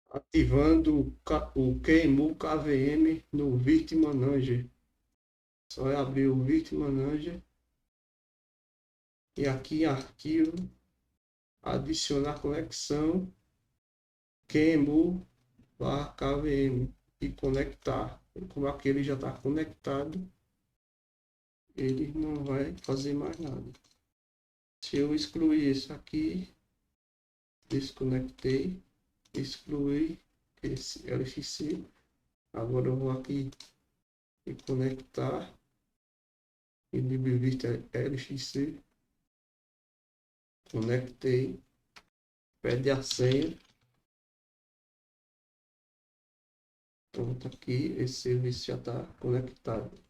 ativando o QEMU KVM no Virt Manager. Só é abrir o Virt Manager e aqui em arquivo, adicionar conexão QEMU barra KVM e conectar. Como aqui ele já está conectado, ele não vai fazer mais nada. Se eu excluir isso aqui, desconectei, excluir esse LXC. Agora eu vou aqui e conectar e LibreVista LXC. Conectei, pede a senha. Pronto, aqui esse serviço já está conectado.